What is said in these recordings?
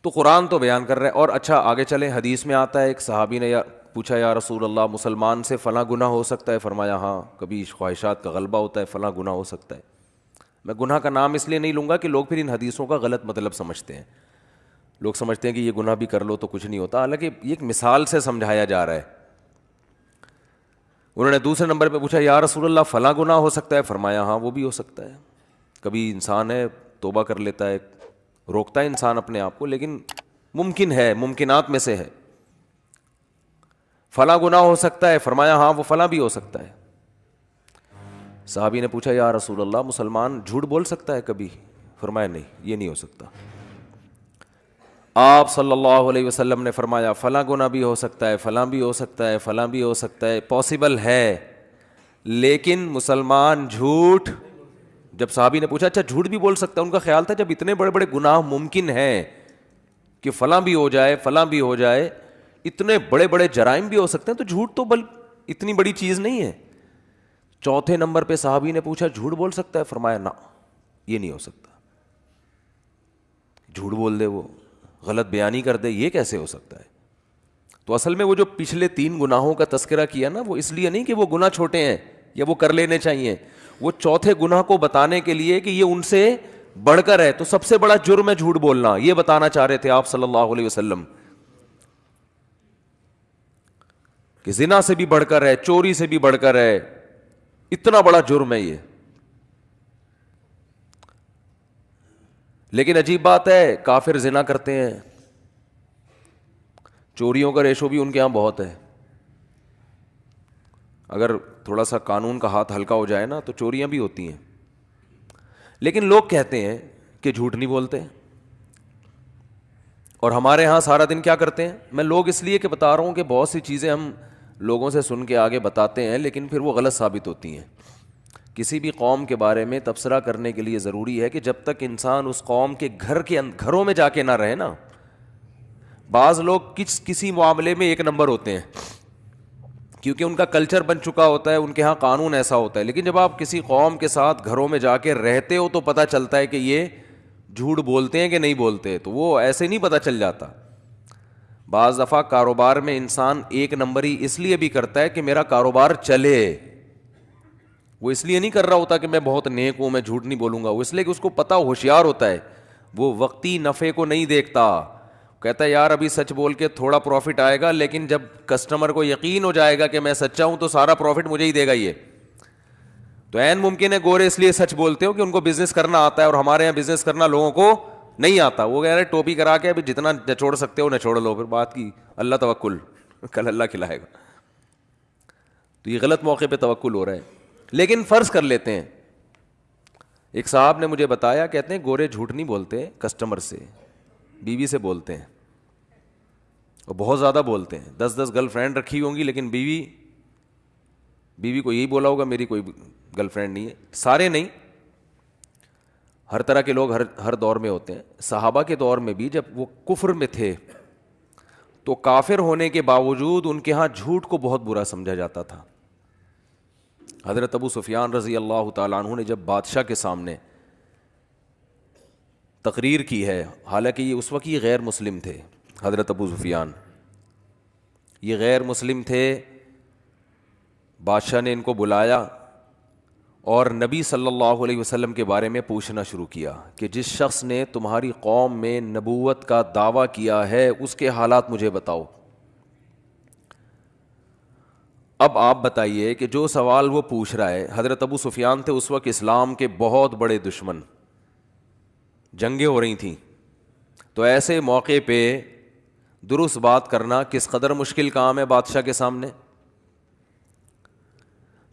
تو قرآن تو بیان کر رہا ہے. اور اچھا آگے چلیں, حدیث میں آتا ہے ایک صحابی نے پوچھا یا رسول اللہ مسلمان سے فلاں گناہ ہو سکتا ہے؟ فرمایا ہاں, کبھی خواہشات کا غلبہ ہوتا ہے, فلاں گناہ ہو سکتا ہے. میں گناہ کا نام اس لیے نہیں لوں گا کہ لوگ پھر ان حدیثوں کا غلط مطلب سمجھتے ہیں. لوگ سمجھتے ہیں کہ یہ گناہ بھی کر لو تو کچھ نہیں ہوتا, حالانکہ یہ ایک مثال سے سمجھایا جا رہا ہے. انہوں نے دوسرے نمبر پہ پوچھا یا رسول اللہ فلاں گناہ ہو سکتا ہے؟ فرمایا ہاں وہ بھی ہو سکتا ہے. کبھی انسان ہے توبہ کر لیتا ہے, روکتا ہے انسان اپنے آپ کو, لیکن ممکن ہے, ممکنات میں سے ہے. فلاں گناہ ہو سکتا ہے؟ فرمایا ہاں وہ فلاں بھی ہو سکتا ہے. صحابی نے پوچھا یا رسول اللہ مسلمان جھوٹ بول سکتا ہے کبھی؟ فرمایا نہیں, یہ نہیں ہو سکتا. آپ صلی اللہ علیہ وسلم نے فرمایا فلاں گناہ بھی ہو سکتا ہے, فلاں بھی ہو سکتا ہے, فلاں بھی ہو سکتا ہے, پاسبل ہے, لیکن مسلمان جھوٹ. جب صحابی نے پوچھا اچھا جھوٹ بھی بول سکتا ہے, ان کا خیال تھا جب اتنے بڑے بڑے گناہ ممکن ہیں کہ فلاں بھی ہو جائے, فلاں بھی ہو جائے, اتنے بڑے بڑے جرائم بھی ہو سکتے ہیں, تو جھوٹ تو اتنی بڑی چیز نہیں ہے. چوتھے نمبر پہ صحابی نے پوچھا جھوٹ بول سکتا ہے؟ فرمایا نہ, یہ نہیں ہو سکتا. جھوٹ بول دے, وہ غلط بیانی کر دے, یہ کیسے ہو سکتا ہے؟ تو اصل میں وہ جو پچھلے 3 گناہوں کا تذکرہ کیا نا, وہ اس لیے نہیں کہ وہ گناہ چھوٹے ہیں یا وہ کر لینے چاہیے, وہ چوتھے گناہ کو بتانے کے لیے کہ یہ ان سے بڑھ کر ہے. تو سب سے بڑا جرم ہے جھوٹ بولنا, یہ بتانا چاہ رہے تھے آپ صلی اللہ علیہ وسلم کہ زنا سے بھی بڑھ کر ہے, چوری سے بھی بڑھ کر ہے, اتنا بڑا جرم ہے یہ. لیکن عجیب بات ہے, کافر زنا کرتے ہیں, چوریوں کا ریشو بھی ان کے ہاں بہت ہے. اگر تھوڑا سا قانون کا ہاتھ ہلکا ہو جائے نا تو چوریاں بھی ہوتی ہیں. لیکن لوگ کہتے ہیں کہ جھوٹ نہیں بولتے, اور ہمارے ہاں سارا دن کیا کرتے ہیں. میں لوگ اس لیے کہ بتا رہا ہوں کہ بہت سی چیزیں ہم لوگوں سے سن کے آگے بتاتے ہیں, لیکن پھر وہ غلط ثابت ہوتی ہیں. کسی بھی قوم کے بارے میں تبصرہ کرنے کے لیے ضروری ہے کہ جب تک انسان اس قوم کے گھروں میں جا کے نہ رہے نا. بعض لوگ کسی معاملے میں ایک نمبر ہوتے ہیں کیونکہ ان کا کلچر بن چکا ہوتا ہے, ان کے ہاں قانون ایسا ہوتا ہے. لیکن جب آپ کسی قوم کے ساتھ گھروں میں جا کے رہتے ہو تو پتہ چلتا ہے کہ یہ جھوٹ بولتے ہیں کہ نہیں بولتے. تو وہ ایسے نہیں پتہ چل جاتا. بعض دفعہ کاروبار میں انسان ایک نمبری اس لیے بھی کرتا ہے کہ میرا کاروبار چلے. وہ اس لیے نہیں کر رہا ہوتا کہ میں بہت نیک ہوں, میں جھوٹ نہیں بولوں گا. وہ اس لیے کہ اس کو پتہ, ہوشیار ہوتا ہے, وہ وقتی نفع کو نہیں دیکھتا. کہتا ہے یار ابھی سچ بول کے تھوڑا پروفٹ آئے گا, لیکن جب کسٹمر کو یقین ہو جائے گا کہ میں سچا ہوں تو سارا پروفٹ مجھے ہی دے گا. یہ تو عین ممکن ہے گورے اس لیے سچ بولتے ہو کہ ان کو بزنس کرنا آتا ہے, اور ہمارے یہاں بزنس کرنا لوگوں کو نہیں آتا. وہ کہہ رہے ٹوپی کرا کے ابھی جتنا نچوڑ سکتے ہو نچوڑ لو, پھر بات کی اللہ توکل, کل اللہ کھلائے گا. تو یہ غلط موقع پہ توکل ہو رہا ہے. لیکن فرض کر لیتے ہیں, ایک صاحب نے مجھے بتایا, کہتے ہیں گورے جھوٹ نہیں بولتے کسٹمر سے, بیوی سے بولتے ہیں, اور بہت زیادہ بولتے ہیں. 10 گرل فرینڈ رکھی ہوں گی, لیکن بیوی کو یہی بولا ہوگا میری کوئی گرل فرینڈ نہیں ہے. سارے نہیں, ہر طرح کے لوگ ہر دور میں ہوتے ہیں. صحابہ کے دور میں بھی جب وہ کفر میں تھے تو کافر ہونے کے باوجود ان کے ہاں جھوٹ کو بہت برا سمجھا جاتا تھا. حضرت ابو سفیان رضی اللہ تعالیٰ عنہ نے جب بادشاہ کے سامنے تقریر کی ہے, حالانکہ یہ اس وقت یہ غیر مسلم تھے, حضرت ابو سفیان یہ غیر مسلم تھے. بادشاہ نے ان کو بلایا اور نبی صلی اللہ علیہ وسلم کے بارے میں پوچھنا شروع کیا کہ جس شخص نے تمہاری قوم میں نبوت کا دعویٰ کیا ہے اس کے حالات مجھے بتاؤ. اب آپ بتائیے کہ جو سوال وہ پوچھ رہا ہے, حضرت ابو سفیان تھے اس وقت اسلام کے بہت بڑے دشمن, جنگیں ہو رہی تھیں, تو ایسے موقع پہ درست بات کرنا کس قدر مشکل کام ہے بادشاہ کے سامنے.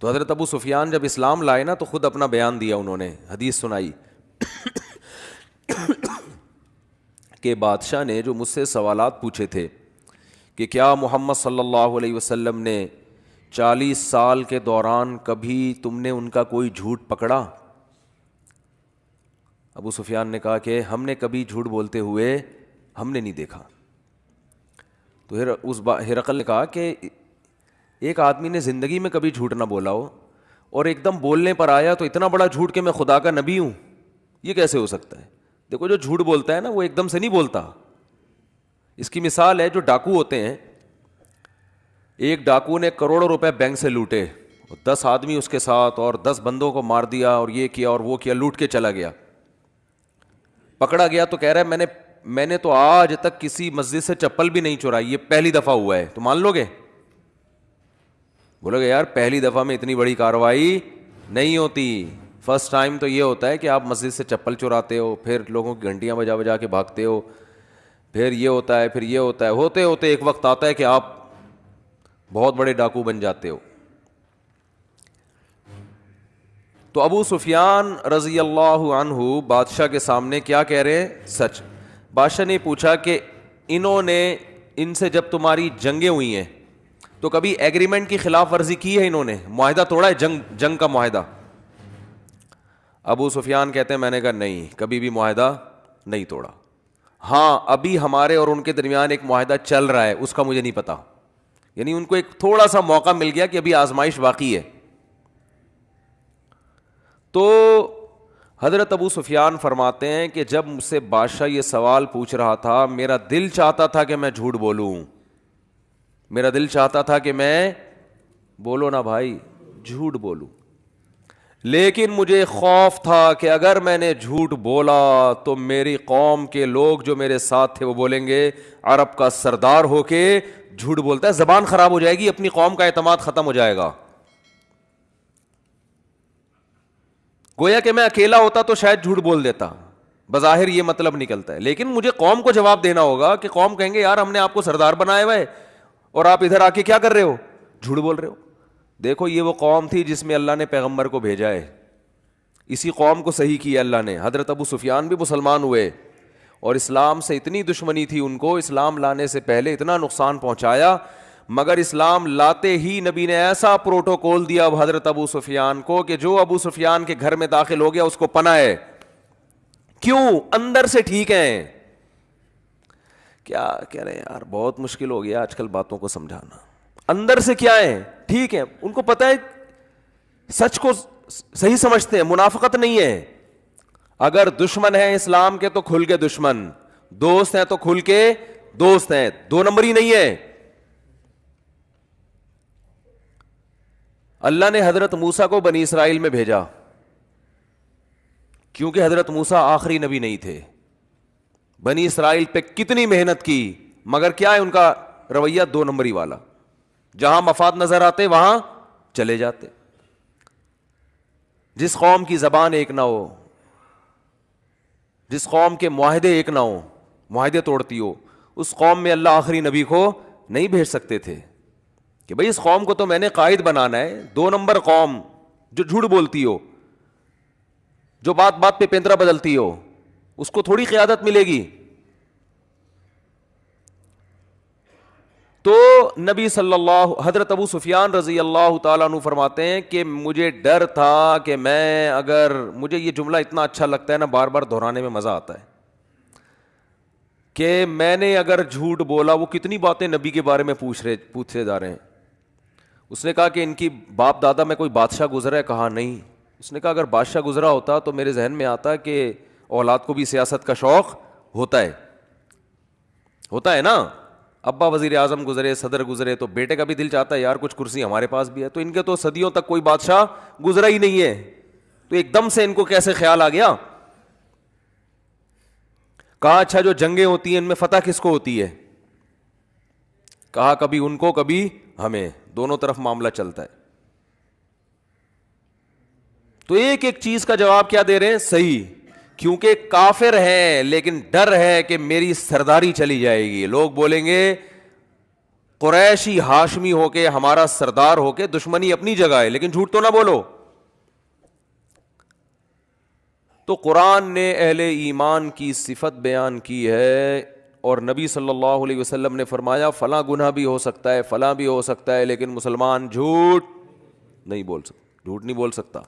تو حضرت ابو سفیان جب اسلام لائے نا تو خود اپنا بیان دیا, انہوں نے حدیث سنائی کہ بادشاہ نے جو مجھ سے سوالات پوچھے تھے کہ کیا محمد صلی اللہ علیہ وسلم نے 40 سال کے دوران کبھی تم نے ان کا کوئی جھوٹ پکڑا؟ ابو سفیان نے کہا کہ ہم نے کبھی جھوٹ بولتے ہوئے ہم نے نہیں دیکھا. تو اس ہرقل نے کہا کہ ایک آدمی نے زندگی میں کبھی جھوٹ نہ بولا ہو اور ایک دم بولنے پر آیا تو اتنا بڑا جھوٹ کہ میں خدا کا نبی ہوں, یہ کیسے ہو سکتا ہے؟ دیکھو جو جھوٹ بولتا ہے نا وہ ایک دم سے نہیں بولتا, اس کی مثال ہے جو ڈاکو ہوتے ہیں. ایک ڈاکو نے کروڑوں روپے بینک سے لوٹے, 10 آدمی اس کے ساتھ, اور 10 بندوں کو مار دیا اور یہ کیا اور وہ کیا, لوٹ کے چلا گیا. پکڑا گیا تو کہہ رہا ہے میں نے تو آج تک کسی مسجد سے چپل بھی نہیں چرائی, یہ پہلی دفعہ ہوا ہے. تو مان لو گے؟ بولو گے یار پہلی دفعہ میں اتنی بڑی کارروائی نہیں ہوتی. فرسٹ ٹائم تو یہ ہوتا ہے کہ آپ مسجد سے چپل چراتے ہو, پھر لوگوں کی گھنٹیاں بجا بجا کے بھاگتے ہو, پھر یہ ہوتا ہے, پھر یہ ہوتا ہے. ہوتے ہوتے ایک وقت آتا ہے کہ آپ بہت بڑے ڈاکو بن جاتے ہو. تو ابو سفیان رضی اللہ عنہ بادشاہ کے سامنے کیا کہہ رہے ہیں؟ سچ. بادشاہ نے پوچھا کہ انہوں نے ان سے جب تمہاری جنگیں ہوئی ہیں تو کبھی ایگریمنٹ کی خلاف ورزی کی ہے؟ انہوں نے معاہدہ توڑا ہے, جنگ کا معاہدہ؟ ابو سفیان کہتے ہیں میں نے کہا نہیں, کبھی بھی معاہدہ نہیں توڑا. ہاں ابھی ہمارے اور ان کے درمیان ایک معاہدہ چل رہا ہے, اس کا مجھے نہیں پتا. یعنی ان کو ایک تھوڑا سا موقع مل گیا کہ ابھی آزمائش باقی ہے. تو حضرت ابو سفیان فرماتے ہیں کہ جب مجھ سے بادشاہ یہ سوال پوچھ رہا تھا, میرا دل چاہتا تھا کہ میں جھوٹ بولوں, میرا دل چاہتا تھا کہ میں بولو نا بھائی جھوٹ بولوں, لیکن مجھے خوف تھا کہ اگر میں نے جھوٹ بولا تو میری قوم کے لوگ جو میرے ساتھ تھے وہ بولیں گے عرب کا سردار ہو کے جھوٹ بولتا ہے, زبان خراب ہو جائے گی, اپنی قوم کا اعتماد ختم ہو جائے گا. گویا کہ میں اکیلا ہوتا تو شاید جھوٹ بول دیتا, بظاہر یہ مطلب نکلتا ہے, لیکن مجھے قوم کو جواب دینا ہوگا کہ قوم کہیں گے یار ہم نے آپ کو سردار بنایا ہوا ہے اور آپ ادھر آ کے کیا کر رہے ہو, جھوٹ بول رہے ہو. دیکھو یہ وہ قوم تھی جس میں اللہ نے پیغمبر کو بھیجا ہے, اسی قوم کو صحیح کیا اللہ نے. حضرت ابو سفیان بھی مسلمان ہوئے اور اسلام سے اتنی دشمنی تھی ان کو, اسلام لانے سے پہلے اتنا نقصان پہنچایا, مگر اسلام لاتے ہی نبی نے ایسا پروٹوکول دیا اب حضرت ابو سفیان کو کہ جو ابو سفیان کے گھر میں داخل ہو گیا اس کو پناہ ہے. کیوں؟ اندر سے ٹھیک ہیں. کیا کہہ رہے ہیں یار, بہت مشکل ہو گیا آج کل باتوں کو سمجھانا. اندر سے کیا ہے؟ ٹھیک ہے, ان کو پتہ ہے سچ کو صحیح سمجھتے ہیں, منافقت نہیں ہے. اگر دشمن ہیں اسلام کے تو کھل کے دشمن, دوست ہیں تو کھل کے دوست ہیں, 2 نمبری نہیں ہے. اللہ نے حضرت موسیٰ کو بنی اسرائیل میں بھیجا کیونکہ حضرت موسیٰ آخری نبی نہیں تھے. بنی اسرائیل پہ کتنی محنت کی, مگر کیا ہے ان کا رویہ 2 نمبری والا, جہاں مفاد نظر آتے وہاں چلے جاتے. جس قوم کی زبان ایک نہ ہو, جس قوم کے معاہدے ایک نہ ہو, معاہدے توڑتی ہو, اس قوم میں اللہ آخری نبی کو نہیں بھیج سکتے تھے کہ بھئی اس قوم کو تو میں نے قائد بنانا ہے. 2 نمبر قوم جو جھوٹ بولتی ہو, جو بات بات پہ پینترا بدلتی ہو, اس کو تھوڑی قیادت ملے گی. تو نبی صلی اللہ حضرت ابو سفیان رضی اللہ تعالیٰ عنہ فرماتے ہیں کہ مجھے ڈر تھا کہ میں اگر, مجھے یہ جملہ اتنا اچھا لگتا ہے نا, بار بار دہرانے میں مزہ آتا ہے, کہ میں نے اگر جھوٹ بولا, وہ کتنی باتیں نبی کے بارے میں پوچھے جا رہے ہیں. اس نے کہا کہ ان کی باپ دادا میں کوئی بادشاہ گزرا ہے؟ کہا نہیں. اس نے کہا اگر بادشاہ گزرا ہوتا تو میرے ذہن میں آتا کہ اولاد کو بھی سیاست کا شوق ہوتا ہے نا. ابا وزیر اعظم گزرے, صدر گزرے, تو بیٹے کا بھی دل چاہتا ہے یار کچھ کرسی ہمارے پاس بھی ہے. تو ان کے تو صدیوں تک کوئی بادشاہ گزرا ہی نہیں ہے, تو ایک دم سے ان کو کیسے خیال آ گیا. کہا اچھا جو جنگیں ہوتی ہیں ان میں فتح کس کو ہوتی ہے؟ کہا کبھی ان کو کبھی ہمیں, دونوں طرف معاملہ چلتا ہے. تو ایک ایک چیز کا جواب کیا دے رہے ہیں؟ صحیح, کیونکہ کافر ہیں لیکن ڈر ہے کہ میری سرداری چلی جائے گی. لوگ بولیں گے قریشی ہاشمی ہو کے, ہمارا سردار ہو کے, دشمنی اپنی جگہ ہے لیکن جھوٹ تو نہ بولو. تو قرآن نے اہل ایمان کی صفت بیان کی ہے, اور نبی صلی اللہ علیہ وسلم نے فرمایا فلاں گناہ بھی ہو سکتا ہے, فلاں بھی ہو سکتا ہے, لیکن مسلمان جھوٹ نہیں بول سکتا, جھوٹ نہیں بول سکتا.